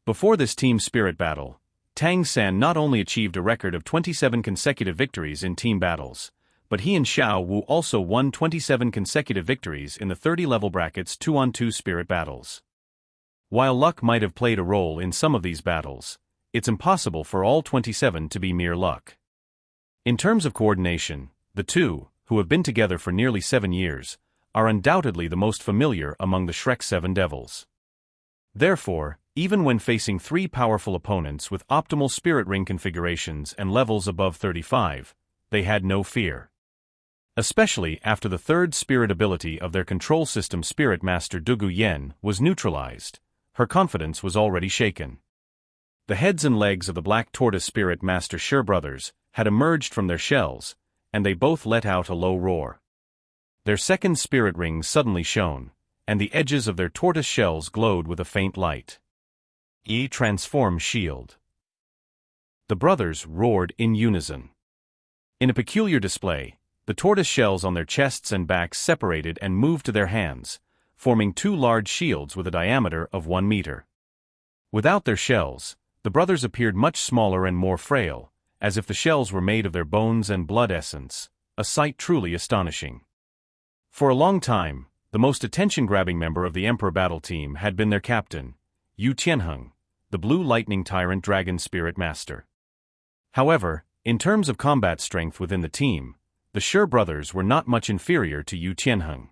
Before this team spirit battle, Tang San not only achieved a record of 27 consecutive victories in team battles, but he and Xiao Wu also won 27 consecutive victories in the 30-level brackets 2-on-2 spirit battles. While luck might have played a role in some of these battles, it's impossible for all 27 to be mere luck. In terms of coordination, the two, who have been together for nearly 7 years, are undoubtedly the most familiar among the Shrek 7 Devils. Therefore, even when facing 3 powerful opponents with optimal spirit ring configurations and levels above 35, they had no fear. Especially after the third spirit ability of their control system Spirit Master Dugu Yen was neutralized, her confidence was already shaken. The heads and legs of the Black Tortoise Spirit Master Sher brothers had emerged from their shells, and they both let out a low roar. Their second spirit rings suddenly shone, and the edges of their tortoise shells glowed with a faint light. Transform shield. The brothers roared in unison. In a peculiar display, the tortoise shells on their chests and backs separated and moved to their hands, forming 2 large shields with a diameter of 1 meter. Without their shells, the brothers appeared much smaller and more frail, as if the shells were made of their bones and blood essence, a sight truly astonishing. For a long time, the most attention-grabbing member of the Emperor Battle Team had been their captain, Yu Tianheng, the Blue Lightning Tyrant Dragon Spirit Master. However, in terms of combat strength within the team, the Sher brothers were not much inferior to Yu Tianheng.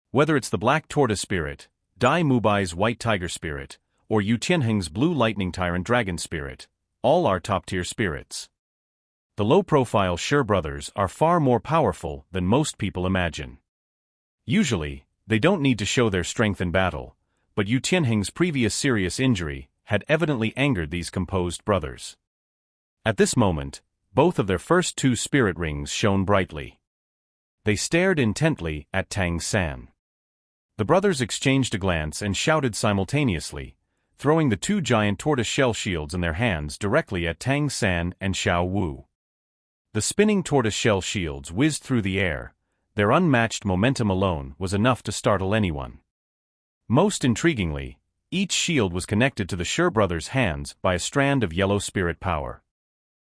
Whether it's the Black Tortoise Spirit, Dai Mubai's White Tiger Spirit, or Yu Tianheng's Blue Lightning Tyrant Dragon Spirit, all are top-tier spirits. The low-profile Sher brothers are far more powerful than most people imagine. Usually, they don't need to show their strength in battle, but Yu Tianheng's previous serious injury had evidently angered these composed brothers. At this moment, both of their first 2 spirit rings shone brightly. They stared intently at Tang San. The brothers exchanged a glance and shouted simultaneously, throwing the 2 giant tortoise shell shields in their hands directly at Tang San and Xiao Wu. The spinning tortoise shell shields whizzed through the air. Their unmatched momentum alone was enough to startle anyone. Most intriguingly, each shield was connected to the Sher brothers' hands by a strand of yellow spirit power.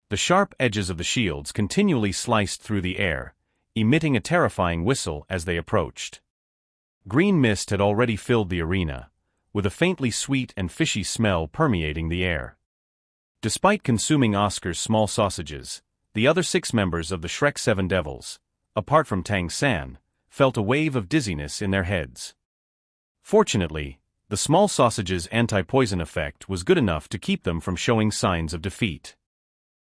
The sharp edges of the shields continually sliced through the air, emitting a terrifying whistle as they approached. Green mist had already filled the arena, with a faintly sweet and fishy smell permeating the air. Despite consuming Oscar's small sausages, the other 6 members of the Shrek 7 Devils, apart from Tang San, felt a wave of dizziness in their heads. Fortunately, the small sausage's anti-poison effect was good enough to keep them from showing signs of defeat.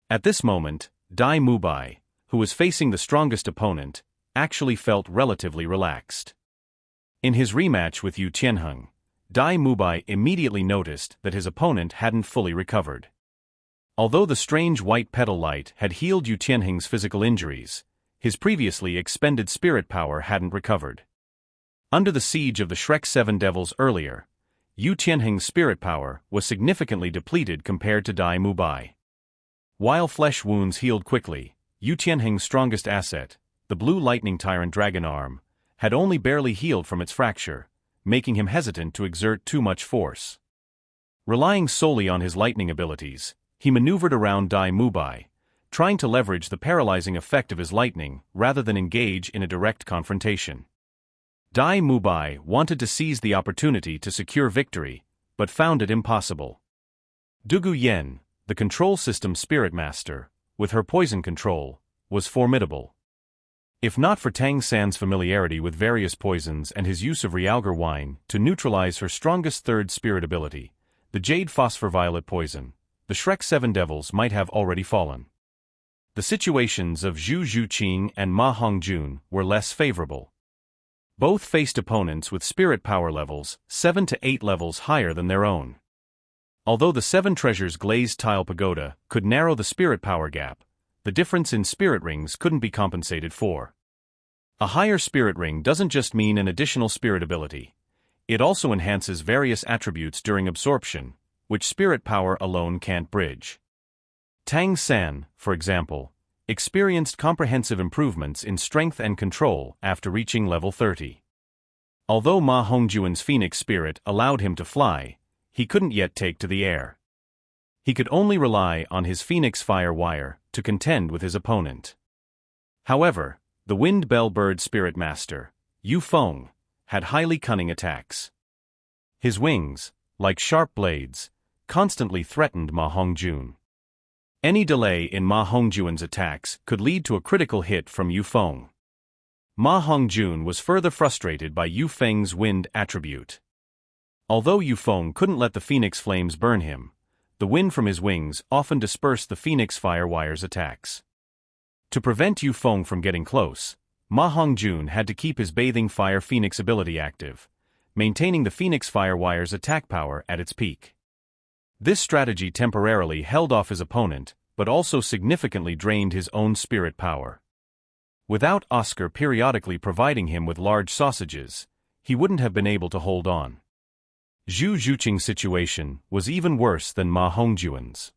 At this moment, Dai Mubai, who was facing the strongest opponent, actually felt relatively relaxed. In his rematch with Yu Tianheng, Dai Mubai immediately noticed that his opponent hadn't fully recovered. Although the strange white petal light had healed Yu Tianheng's physical injuries, his previously expended spirit power hadn't recovered. Under the siege of the Shrek 7 Devils earlier, Yu Tianheng's spirit power was significantly depleted compared to Dai Mubai. While flesh wounds healed quickly, Yu Tianheng's strongest asset, the Blue Lightning Tyrant Dragon Arm, had only barely healed from its fracture, making him hesitant to exert too much force. Relying solely on his lightning abilities, he maneuvered around Dai Mubai, trying to leverage the paralyzing effect of his lightning rather than engage in a direct confrontation. Dai Mubai wanted to seize the opportunity to secure victory, but found it impossible. Dugu Yen, the control system spirit master, with her poison control, was formidable. If not for Tang San's familiarity with various poisons and his use of realgar wine to neutralize her strongest third spirit ability, the Jade Phosphor Violet poison, the Shrek 7 Devils might have already fallen. The situations of Zhu Zhuqing and Ma Hongjun were less favorable. Both faced opponents with spirit power levels 7 to 8 levels higher than their own. Although the 7 Treasures glazed tile pagoda could narrow the spirit power gap, the difference in spirit rings couldn't be compensated for. A higher spirit ring doesn't just mean an additional spirit ability. It also enhances various attributes during absorption, which spirit power alone can't bridge. Tang San, for example, experienced comprehensive improvements in strength and control after reaching level 30. Although Ma Hongjuan's Phoenix Spirit allowed him to fly, he couldn't yet take to the air. He could only rely on his Phoenix Fire Wire to contend with his opponent. However, the Wind Bell Bird Spirit Master, Yu Feng, had highly cunning attacks. His wings, like sharp blades, constantly threatened Ma Hongjun. Any delay in Ma Hongjun's attacks could lead to a critical hit from Yu Feng. Ma Hongjun was further frustrated by Yu Feng's wind attribute. Although Yu Feng couldn't let the phoenix flames burn him, the wind from his wings often dispersed the Phoenix Fire Wire's attacks. To prevent Yu Feng from getting close, Ma Hongjun had to keep his Bathing Fire Phoenix ability active, maintaining the Phoenix Fire Wire's attack power at its peak. This strategy temporarily held off his opponent, but also significantly drained his own spirit power. Without Oscar periodically providing him with large sausages, he wouldn't have been able to hold on. Zhu Zhuqing's situation was even worse than Ma Hongjun's.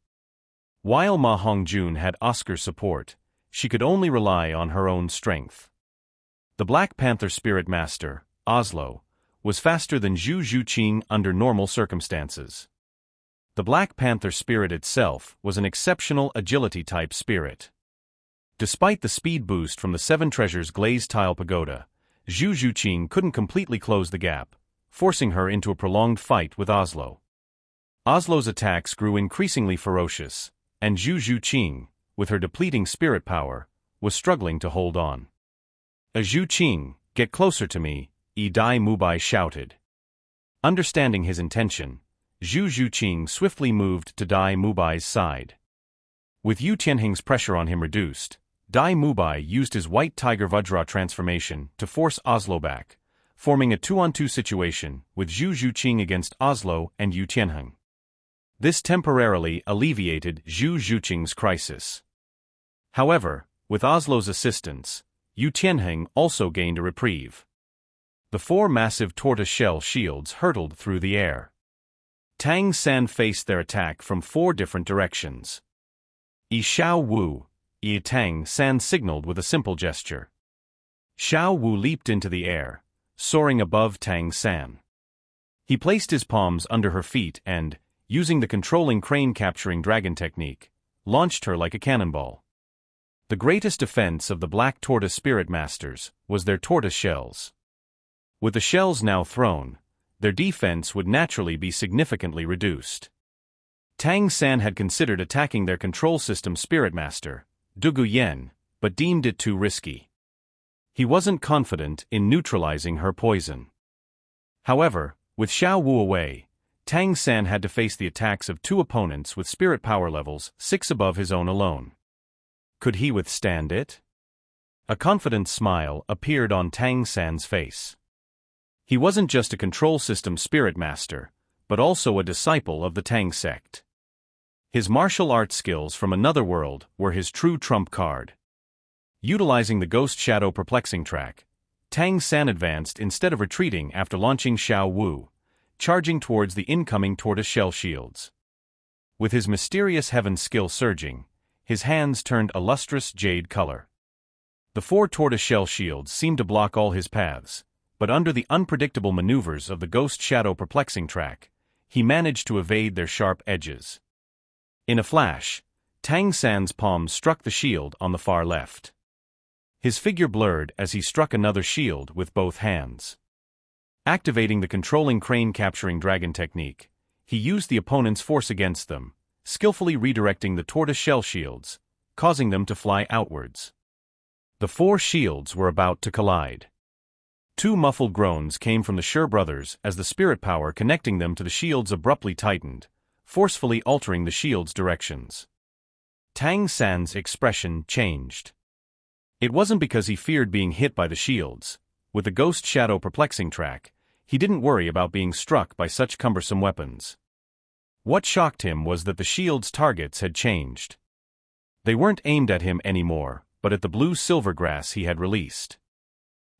While Ma Hongjun had Oscar's support, she could only rely on her own strength. The Black Panther Spirit Master, Oslo, was faster than Zhu Zhuqing under normal circumstances. The Black Panther spirit itself was an exceptional agility-type spirit. Despite the speed boost from the Seven Treasures glazed tile pagoda, Zhu Zhuqing couldn't completely close the gap, forcing her into a prolonged fight with Oslo. Oslo's attacks grew increasingly ferocious, and Zhu Zhuqing, with her depleting spirit power, was struggling to hold on. Zhuqing, get closer to me, Dai Mubai shouted. Understanding his intention, Zhu Zhuqing swiftly moved to Dai Mubai's side. With Yu Tianheng's pressure on him reduced, Dai Mubai used his White Tiger Vajra transformation to force Oslo back, forming a 2-on-2 situation with Zhu Zhuqing against Oslo and Yu Tianheng. This temporarily alleviated Zhu Zhuqing's crisis. However, with Oslo's assistance, Yu Tianheng also gained a reprieve. The 4 massive tortoise-shell shields hurtled through the air. Tang San faced their attack from 4 different directions. Xiao Wu, Tang San signaled with a simple gesture. Xiao Wu leaped into the air, soaring above Tang San. He placed his palms under her feet and, using the controlling crane-capturing dragon technique, launched her like a cannonball. The greatest defense of the Black Tortoise Spirit Masters was their tortoise shells. With the shells now thrown, their defense would naturally be significantly reduced. Tang San had considered attacking their control system Spirit Master, Dugu Yen, but deemed it too risky. He wasn't confident in neutralizing her poison. However, with Xiao Wu away, Tang San had to face the attacks of 2 opponents with spirit power levels 6 above his own alone. Could he withstand it? A confident smile appeared on Tang San's face. He wasn't just a control system spirit master, but also a disciple of the Tang sect. His martial arts skills from another world were his true trump card. Utilizing the Ghost Shadow Perplexing track, Tang San advanced instead of retreating after launching Xiao Wu, charging towards the incoming tortoise-shell shields. With his mysterious heaven skill surging, his hands turned a lustrous jade color. The 4 tortoise-shell shields seemed to block all his paths, but under the unpredictable maneuvers of the Ghost Shadow Perplexing track, he managed to evade their sharp edges. In a flash, Tang San's palm struck the shield on the far left. His figure blurred as he struck another shield with both hands. Activating the controlling crane-capturing dragon technique, he used the opponent's force against them, skillfully redirecting the tortoise-shell shields, causing them to fly outwards. The 4 shields were about to collide. 2 muffled groans came from the Sher brothers as the spirit power connecting them to the shields abruptly tightened, forcefully altering the shield's directions. Tang San's expression changed. It wasn't because he feared being hit by the shields. With the Ghost Shadow Perplexing track, he didn't worry about being struck by such cumbersome weapons. What shocked him was that the shield's targets had changed. They weren't aimed at him anymore, but at the blue silver grass he had released.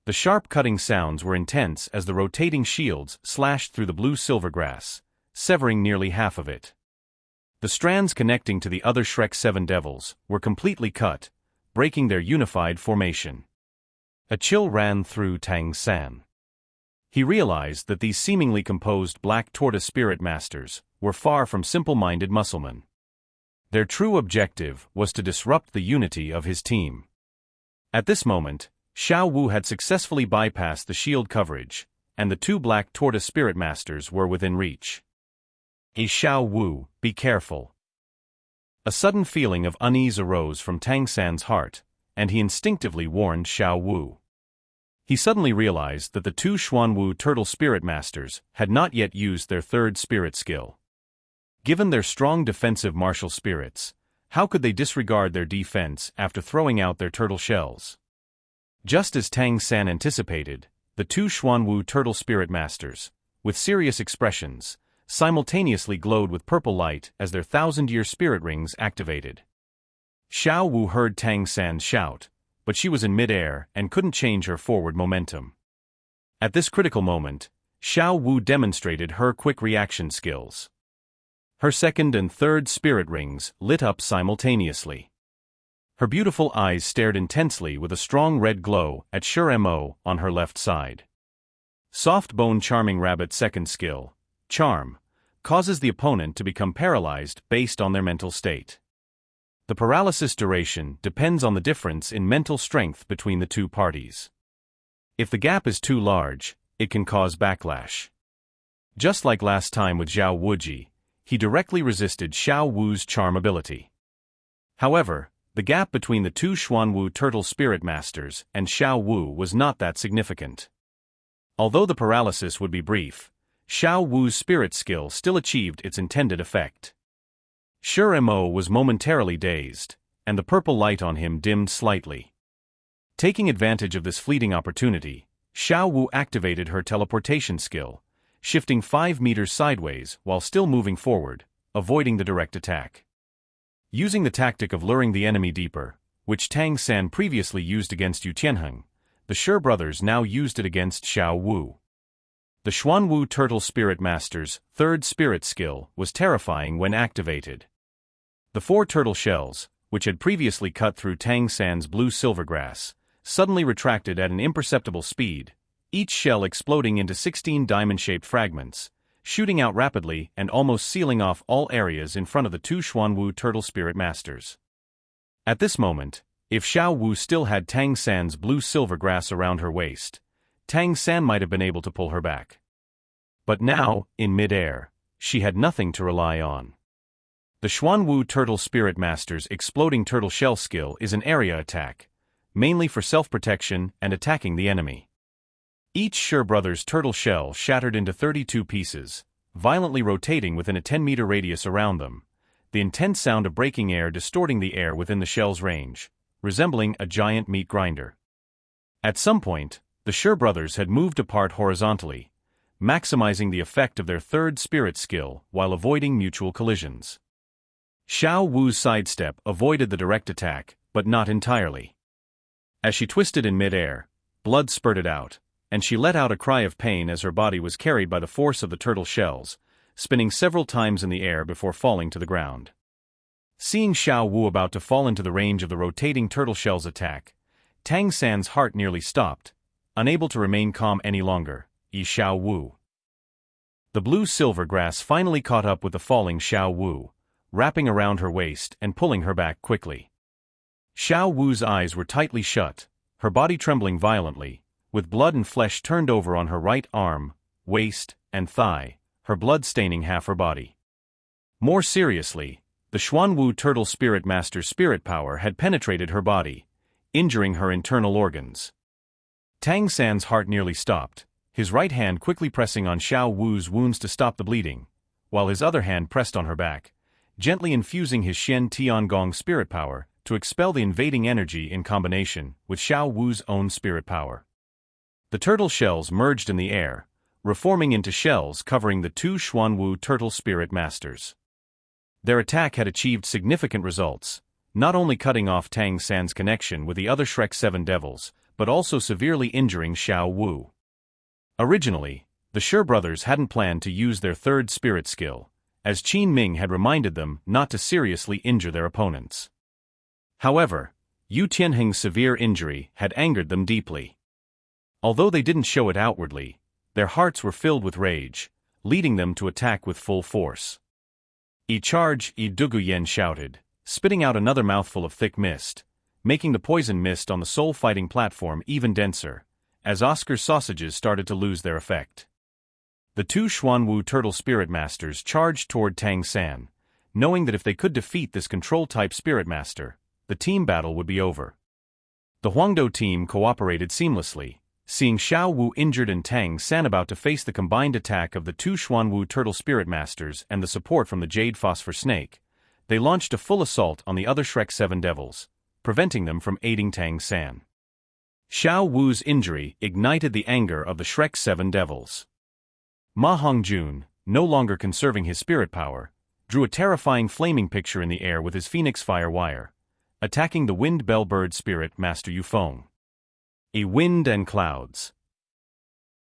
The sharp cutting sounds were intense as the rotating shields slashed through the blue silver grass, severing nearly half of it. The strands connecting to the other Shrek 7 devils were completely cut, breaking their unified formation. A chill ran through Tang San. He realized that these seemingly composed black tortoise spirit masters were far from simple-minded musclemen. Their true objective was to disrupt the unity of his team. At this moment, Xiao Wu had successfully bypassed the shield coverage, and the two black tortoise spirit masters were within reach. Xiao Wu, be careful. A sudden feeling of unease arose from Tang San's heart, and he instinctively warned Xiao Wu. He suddenly realized that the two Xuanwu turtle spirit masters had not yet used their third spirit skill. Given their strong defensive martial spirits, how could they disregard their defense after throwing out their turtle shells? Just as Tang San anticipated, the two Xuanwu turtle spirit masters, with serious expressions, simultaneously glowed with purple light as their thousand-year spirit rings activated. Xiao Wu heard Tang San shout, but she was in mid-air and couldn't change her forward momentum. At this critical moment, Xiao Wu demonstrated her quick reaction skills. Her second and third spirit rings lit up simultaneously. Her beautiful eyes stared intensely with a strong red glow at Mo on her left side. Soft Bone Charming Rabbit second skill, Charm, causes the opponent to become paralyzed based on their mental state. The paralysis duration depends on the difference in mental strength between the two parties. If the gap is too large, it can cause backlash. Just like last time with Zhao Wuji, he directly resisted Xiao Wu's charm ability. However, the gap between the two Xuanwu turtle spirit masters and Xiao Wu was not that significant. Although the paralysis would be brief, Xiao Wu's spirit skill still achieved its intended effect. Mo was momentarily dazed, and the purple light on him dimmed slightly. Taking advantage of this fleeting opportunity, Xiao Wu activated her teleportation skill, shifting 5 meters sideways while still moving forward, avoiding the direct attack. Using the tactic of luring the enemy deeper, which Tang San previously used against Yu Tianheng, the Shi brothers now used it against Xiao Wu. The Xuanwu Turtle Spirit Master's third spirit skill was terrifying when activated. The 4 turtle shells, which had previously cut through Tang San's blue silvergrass, suddenly retracted at an imperceptible speed, each shell exploding into 16 diamond-shaped fragments, shooting out rapidly and almost sealing off all areas in front of the 2 Xuanwu Turtle Spirit Masters. At this moment, if Xiao Wu still had Tang San's blue silvergrass around her waist, Tang San might have been able to pull her back. But now, in mid-air, she had nothing to rely on. The Xuanwu Turtle Spirit Master's exploding turtle shell skill is an area attack, mainly for self-protection and attacking the enemy. Each Shi brothers' turtle shell shattered into 32 pieces, violently rotating within a 10-meter radius around them, the intense sound of breaking air distorting the air within the shell's range, resembling a giant meat grinder. At some point, the Shi brothers had moved apart horizontally, maximizing the effect of their third spirit skill while avoiding mutual collisions. Xiao Wu's sidestep avoided the direct attack, but not entirely. As she twisted in mid-air, blood spurted out, and she let out a cry of pain as her body was carried by the force of the turtle shells, spinning several times in the air before falling to the ground. Seeing Xiao Wu about to fall into the range of the rotating turtle shell's attack, Tang San's heart nearly stopped, unable to remain calm any longer. Xiao Wu. The blue silver grass finally caught up with the falling Xiao Wu, wrapping around her waist and pulling her back quickly. Xiao Wu's eyes were tightly shut, her body trembling violently, with blood and flesh turned over on her right arm, waist, and thigh, her blood staining half her body. More seriously, the Xuanwu Turtle Spirit Master's spirit power had penetrated her body, injuring her internal organs. Tang San's heart nearly stopped, his right hand quickly pressing on Xiao Wu's wounds to stop the bleeding, while his other hand pressed on her back, gently infusing his Shen Tiangong spirit power to expel the invading energy in combination with Xiao Wu's own spirit power. The turtle shells merged in the air, reforming into shells covering the 2 Xuanwu Turtle Spirit Masters. Their attack had achieved significant results, not only cutting off Tang San's connection with the other Shrek 7 devils, but also severely injuring Xiao Wu. Originally, the Shi brothers hadn't planned to use their third spirit skill, as Qin Ming had reminded them not to seriously injure their opponents. However, Yu Tianheng's severe injury had angered them deeply. Although they didn't show it outwardly, Their hearts were filled with rage, leading them to attack with full force. Charge, Dugu Yen shouted, spitting out another mouthful of thick mist, making the poison mist on the soul-fighting platform even denser, as Oscar's sausages started to lose their effect. The two Xuanwu turtle spirit masters charged toward Tang San, knowing that if they could defeat this control-type spirit master, the team battle would be over. The Huangdo team cooperated seamlessly, seeing Xiao Wu injured and Tang San about to face the combined attack of the two Xuanwu turtle spirit masters and the support from the Jade Phosphor Snake. They launched a full assault on the other Shrek 7 devils, preventing them from aiding Tang San. Xiao Wu's injury ignited the anger of the Shrek 7 devils. Ma Hongjun, no longer conserving his spirit power, drew a terrifying flaming picture in the air with his Phoenix Fire Wire, attacking the Wind Bell Bird Spirit Master Yufeng. A wind and clouds.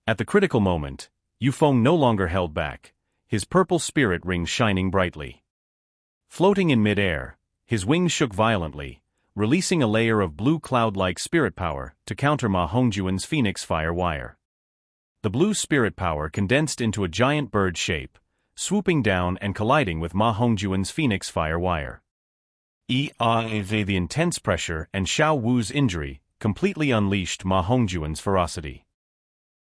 At the critical moment, Yufeng no longer held back, his purple spirit ring shining brightly. Floating in mid-air, his wings shook violently, releasing a layer of blue cloud-like spirit power to counter Ma Hongjuan's Phoenix Fire Wire. The blue spirit power condensed into a giant bird shape, swooping down and colliding with Ma Hongjuan's Phoenix Fire Wire. The intense pressure and Xiao Wu's injury completely unleashed Ma Hongjuan's ferocity.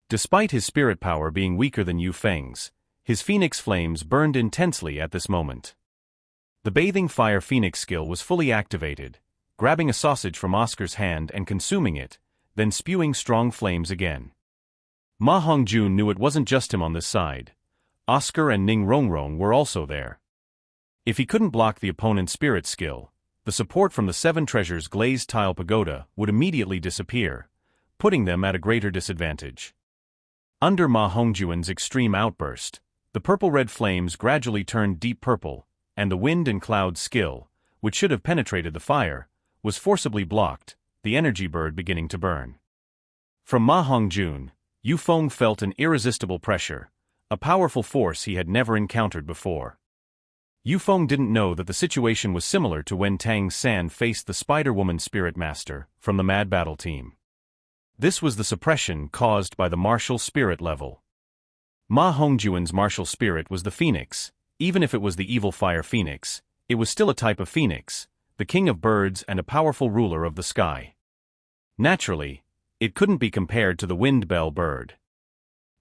Despite his spirit power being weaker than Yu Feng's, his phoenix flames burned intensely at this moment. The bathing fire phoenix skill was fully activated, grabbing a sausage from Oscar's hand and consuming it, then spewing strong flames again. Ma Hongjun knew it wasn't just him on this side. Oscar and Ning Rongrong were also there. If he couldn't block the opponent's spirit skill, the support from the Seven Treasures glazed tile pagoda would immediately disappear, putting them at a greater disadvantage. Under Ma Hongjuan's extreme outburst, the purple-red flames gradually turned deep purple, and the wind and cloud skill, which should have penetrated the fire, was forcibly blocked, the energy bird beginning to burn. From Ma Hongjun, Yufeng felt an irresistible pressure, a powerful force he had never encountered before. Yufeng didn't know that the situation was similar to when Tang San faced the Spider-Woman Spirit Master from the Mad Battle team. This was the suppression caused by the martial spirit level. Ma Hongjuan's martial spirit was the phoenix. Even if it was the evil fire phoenix, it was still a type of phoenix, the king of birds and a powerful ruler of the sky. Naturally, it couldn't be compared to the wind bell bird.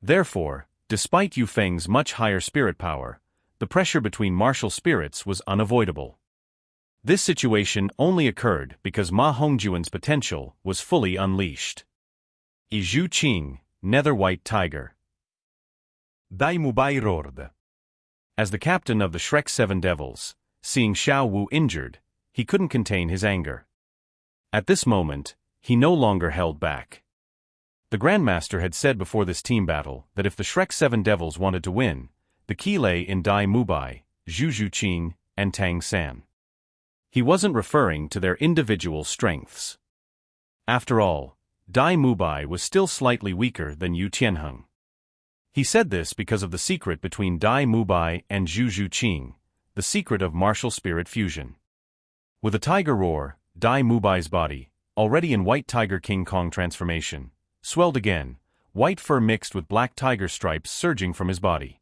Therefore, despite Yufeng's much higher spirit power, the pressure between martial spirits was unavoidable. This situation only occurred because Ma Hongjuan's potential was fully unleashed. Zhu Qing, Nether White Tiger. Dai Mubai roared. As the captain of the Shrek 7 Devils, seeing Xiao Wu injured, he couldn't contain his anger. At this moment, he no longer held back. The Grandmaster had said before this team battle that if the Shrek 7 Devils wanted to win, the key lay in Dai Mubai, Zhu Qing, and Tang San. He wasn't referring to their individual strengths. After all, Dai Mubai was still slightly weaker than Yu Tianheng. He said this because of the secret between Dai Mubai and Zhu Qing, the secret of martial spirit fusion. With a tiger roar, Dai Mubai's body, already in White Tiger King Kong transformation, swelled again, white fur mixed with black tiger stripes surging from his body.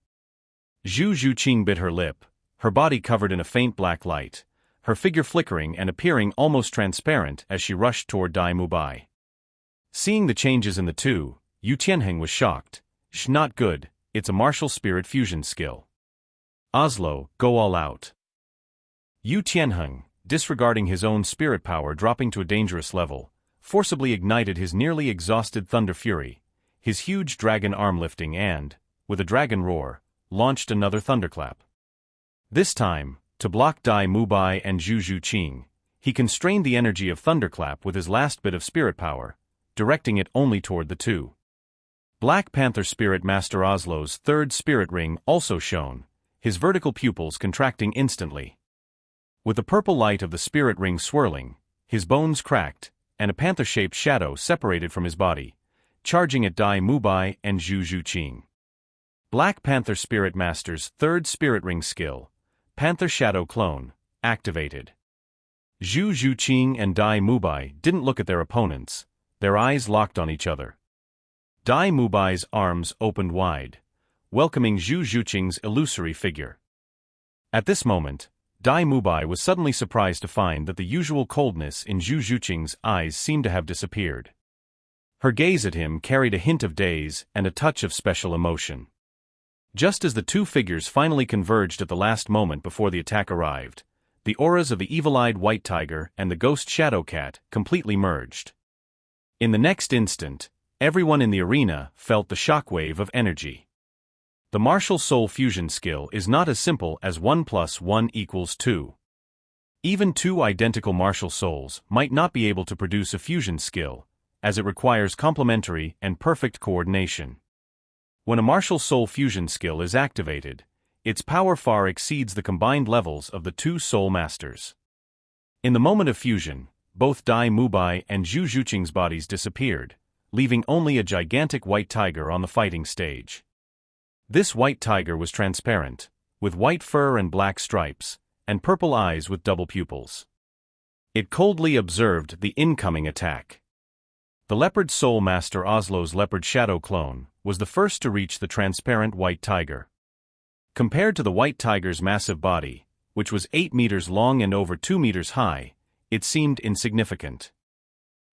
Zhu Qing bit her lip, her body covered in a faint black light, her figure flickering and appearing almost transparent as she rushed toward Dai Mubai. Seeing the changes in the two, Yu Tianheng was shocked. Not good, it's a martial spirit fusion skill. Oslo, go all out. Yu Tianheng, disregarding his own spirit power dropping to a dangerous level, forcibly ignited his nearly exhausted Thunder Fury, his huge dragon arm lifting and, with a dragon roar, launched another thunderclap. This time, to block Dai Mubai and Zhu Qing, he constrained the energy of thunderclap with his last bit of spirit power, directing it only toward the two. Black Panther Spirit Master Oslo's third spirit ring also shone, his vertical pupils contracting instantly. With the purple light of the spirit ring swirling, his bones cracked, and a panther-shaped shadow separated from his body, charging at Dai Mubai and Zhu Qing. Black Panther Spirit Master's third spirit ring skill, Panther Shadow Clone, activated. Zhu Qing and Dai Mubai didn't look at their opponents, their eyes locked on each other. Dai Mubai's arms opened wide, welcoming Zhu Zhuqing's illusory figure. At this moment, Dai Mubai was suddenly surprised to find that the usual coldness in Zhu Zhuqing's eyes seemed to have disappeared. Her gaze at him carried a hint of daze and a touch of special emotion. Just as the two figures finally converged at the last moment before the attack arrived, the auras of the evil-eyed white tiger and the ghost shadow cat completely merged. In the next instant, everyone in the arena felt the shockwave of energy. The martial soul fusion skill is not as simple as 1 + 1 = 2. Even two identical martial souls might not be able to produce a fusion skill, as it requires complementary and perfect coordination. When a martial soul fusion skill is activated, its power far exceeds the combined levels of the two soul masters. In the moment of fusion, both Dai Mubai and Zhu Zhuqing's bodies disappeared, leaving only a gigantic white tiger on the fighting stage. This white tiger was transparent, with white fur and black stripes, and purple eyes with double pupils. It coldly observed the incoming attack. The leopard soul master Oslo's leopard shadow clone was the first to reach the transparent white tiger. Compared to the white tiger's massive body, which was 8 meters long and over 2 meters high, it seemed insignificant.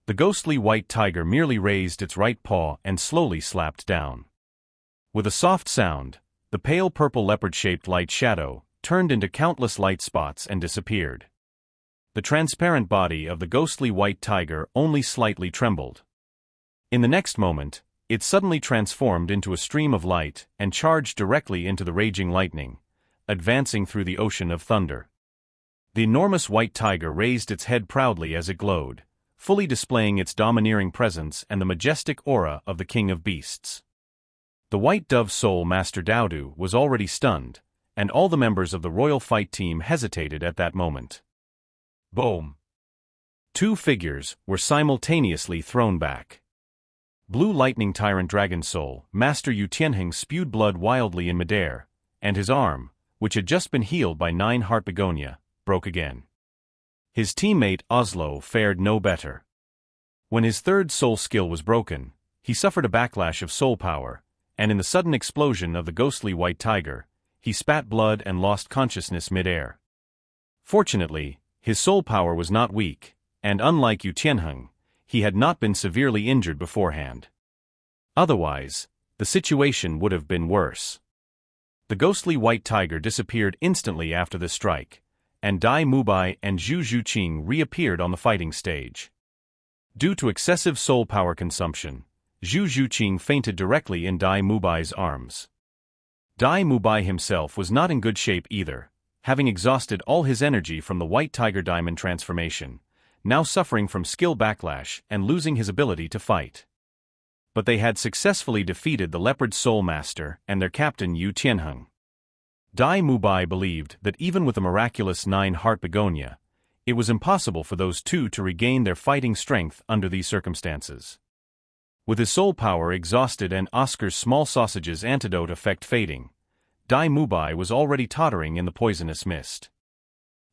The ghostly white tiger merely raised its right paw and slowly slapped down. With a soft sound, the pale purple leopard-shaped light shadow turned into countless light spots and disappeared. The transparent body of the ghostly white tiger only slightly trembled. In the next moment, it suddenly transformed into a stream of light and charged directly into the raging lightning, advancing through the ocean of thunder. The enormous white tiger raised its head proudly as it glowed, fully displaying its domineering presence and the majestic aura of the king of beasts. The white dove soul master Daodu was already stunned, and all the members of the royal fight team hesitated at that moment. Boom! Two figures were simultaneously thrown back. Blue lightning tyrant dragon soul master Yu Tianheng spewed blood wildly in midair, and his arm, which had just been healed by 9 heart begonia, broke again. His teammate Oslo fared no better. When his third soul skill was broken, he suffered a backlash of soul power, and in the sudden explosion of the ghostly white tiger, he spat blood and lost consciousness midair. Fortunately, his soul power was not weak, and unlike Yu Tianheng, he had not been severely injured beforehand. Otherwise, the situation would have been worse. The ghostly white tiger disappeared instantly after the strike, and Dai Mubai and Zhu Zhuqing reappeared on the fighting stage. Due to excessive soul power consumption, Zhu Zhuqing fainted directly in Dai Mubai's arms. Dai Mubai himself was not in good shape either, having exhausted all his energy from the white tiger diamond transformation, now suffering from skill backlash and losing his ability to fight. But they had successfully defeated the leopard soul master and their captain Yu Tianheng. Dai Mubai believed that even with a miraculous 9 heart begonia, it was impossible for those two to regain their fighting strength under these circumstances. With his soul power exhausted and Oscar's small sausage's antidote effect fading, Dai Mubai was already tottering in the poisonous mist.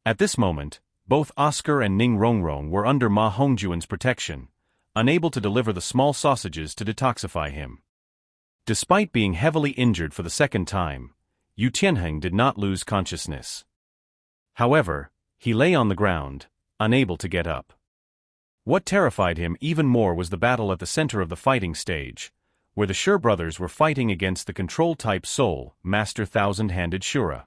At this moment, both Oscar and Ning Rongrong were under Ma Hongjuan's protection, unable to deliver the small sausages to detoxify him. Despite being heavily injured for the second time, Yu Tianheng did not lose consciousness. However, he lay on the ground, unable to get up. What terrified him even more was the battle at the center of the fighting stage, where the Shur brothers were fighting against the control-type soul, Master Thousand-Handed Shura.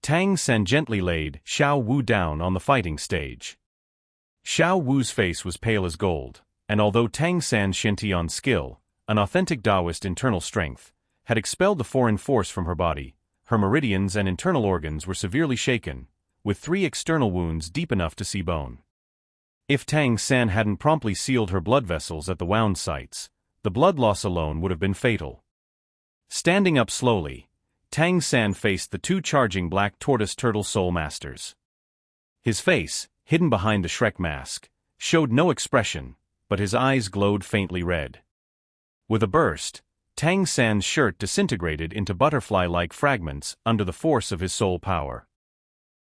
Tang San gently laid Xiao Wu down on the fighting stage. Xiao Wu's face was pale as gold, and although Tang San's Shintian skill, an authentic Taoist internal strength, had expelled the foreign force from her body, her meridians and internal organs were severely shaken, with 3 external wounds deep enough to see bone. If Tang San hadn't promptly sealed her blood vessels at the wound sites, the blood loss alone would have been fatal. Standing up slowly, Tang San faced the 2 charging black tortoise turtle soul masters. His face, hidden behind the Shrek mask, showed no expression, but his eyes glowed faintly red. With a burst, Tang San's shirt disintegrated into butterfly-like fragments under the force of his soul power.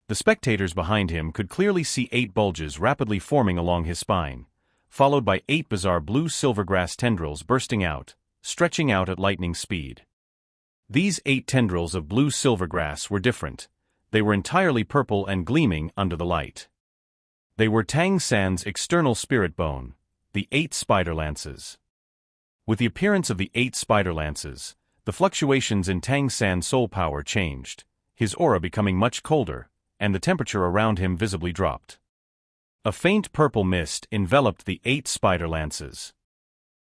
The spectators behind him could clearly see 8 bulges rapidly forming along his spine, followed by 8 bizarre blue silvergrass tendrils bursting out, stretching out at lightning speed. These 8 tendrils of blue-silver grass were different. They were entirely purple and gleaming under the light. They were Tang San's external spirit bone, the 8 spider lances. With the appearance of the 8 spider lances, the fluctuations in Tang San's soul power changed, his aura becoming much colder, and the temperature around him visibly dropped. A faint purple mist enveloped the 8 spider lances.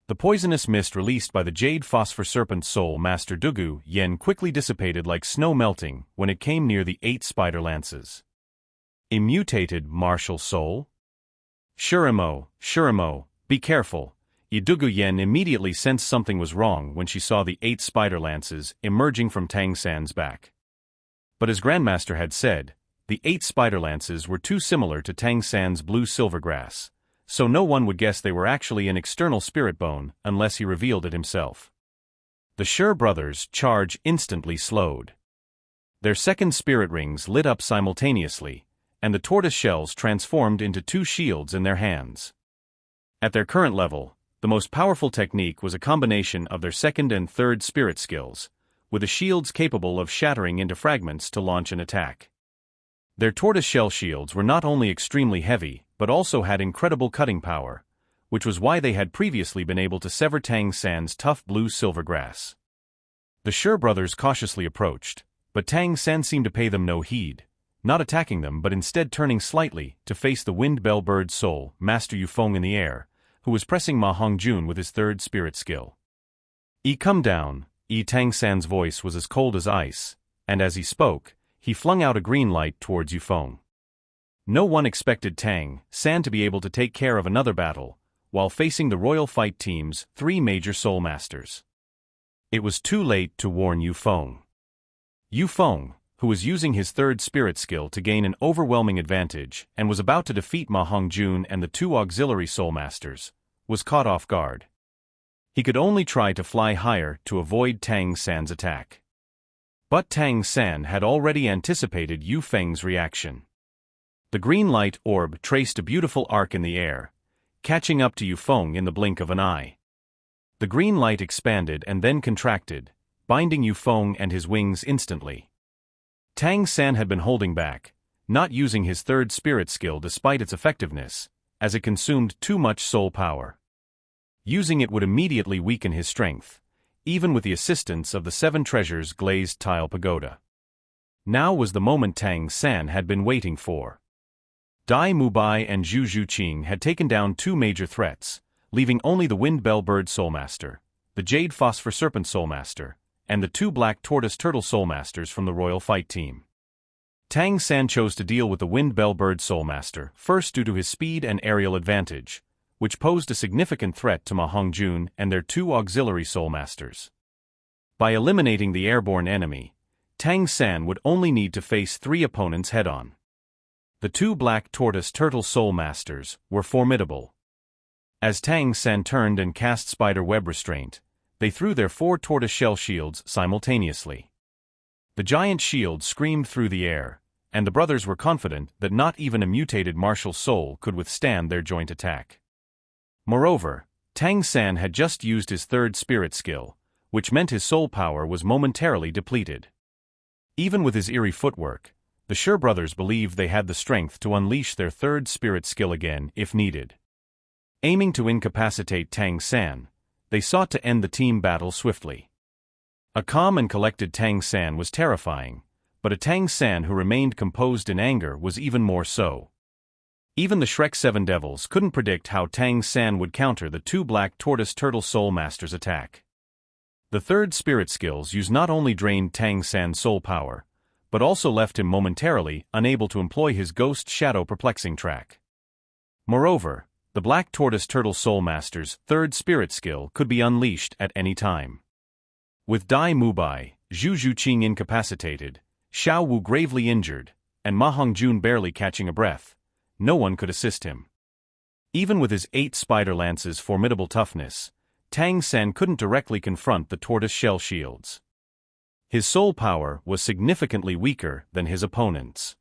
The poisonous mist released by the Jade Phosphor Serpent Soul Master Dugu Yen quickly dissipated like snow melting when it came near the 8 spider lances. Immutated martial soul? Shurimo, be careful. Dugu Yen immediately sensed something was wrong when she saw the 8 spider lances emerging from Tang San's back. But as Grandmaster had said, the 8 spider lances were too similar to Tang San's blue-silver grass, so no one would guess they were actually an external spirit bone unless he revealed it himself. The Sure brothers' charge instantly slowed. Their second spirit rings lit up simultaneously, and the tortoise shells transformed into 2 shields in their hands. At their current level, the most powerful technique was a combination of their second and third spirit skills, with the shields capable of shattering into fragments to launch an attack. Their tortoise shell shields were not only extremely heavy, but also had incredible cutting power, which was why they had previously been able to sever Tang San's tough blue-silver grass. The Sure brothers cautiously approached, but Tang San seemed to pay them no heed, not attacking them but instead turning slightly to face the Wind Bell Bird Soul Master Yufeng in the air, who was pressing Ma Hongjun with his third spirit skill. Come down. Tang San's voice was as cold as ice, and as he spoke, he flung out a green light towards Yufeng. No one expected Tang San to be able to take care of another battle, while facing the Royal Fight Team's 3 major Soul Masters. It was too late to warn Yufeng. Yufeng, who was using his third spirit skill to gain an overwhelming advantage and was about to defeat Ma Hongjun and the 2 auxiliary Soul Masters, was caught off guard. He could only try to fly higher to avoid Tang San's attack. But Tang San had already anticipated Yufeng's reaction. The green light orb traced a beautiful arc in the air, catching up to Yufeng in the blink of an eye. The green light expanded and then contracted, binding Yufeng and his wings instantly. Tang San had been holding back, not using his third spirit skill despite its effectiveness, as it consumed too much soul power. Using it would immediately weaken his strength, even with the assistance of the 7 treasures glazed tile pagoda. Now was the moment Tang San had been waiting for. Dai Mubai and Zhu Zhuqing had taken down 2 major threats, leaving only the Wind Bell Bird Soul Master, the Jade Phosphor Serpent Soul Master, and the 2 Black Tortoise Turtle Soul Masters from the Royal Fight Team. Tang San chose to deal with the Wind Bell Bird Soul Master first due to his speed and aerial advantage, which posed a significant threat to Ma Hongjun and their 2 auxiliary Soul Masters. By eliminating the airborne enemy, Tang San would only need to face 3 opponents head-on. The 2 Black Tortoise Turtle Soul Masters were formidable. As Tang San turned and cast Spider Web Restraint, they threw their 4 tortoise shell shields simultaneously. The giant shield screamed through the air, and the brothers were confident that not even a mutated martial soul could withstand their joint attack. Moreover, Tang San had just used his third spirit skill, which meant his soul power was momentarily depleted. Even with his eerie footwork, the Sure brothers believed they had the strength to unleash their third spirit skill again if needed. Aiming to incapacitate Tang San, they sought to end the team battle swiftly. A calm and collected Tang San was terrifying, but a Tang San who remained composed in anger was even more so. Even the Shrek 7 Devils couldn't predict how Tang San would counter the 2 Black Tortoise Turtle Soul Masters' attack. The third spirit skills used not only drained Tang San's soul power, but also left him momentarily unable to employ his Ghost Shadow Perplexing track. Moreover, the Black Tortoise Turtle Soul Master's third spirit skill could be unleashed at any time. With Dai Mubai, Zhu Zhuqing incapacitated, Xiao Wu gravely injured, and Ma Hongjun barely catching a breath, no one could assist him. Even with his 8 spider lances' formidable toughness, Tang San couldn't directly confront the tortoise shell shields. His soul power was significantly weaker than his opponent's.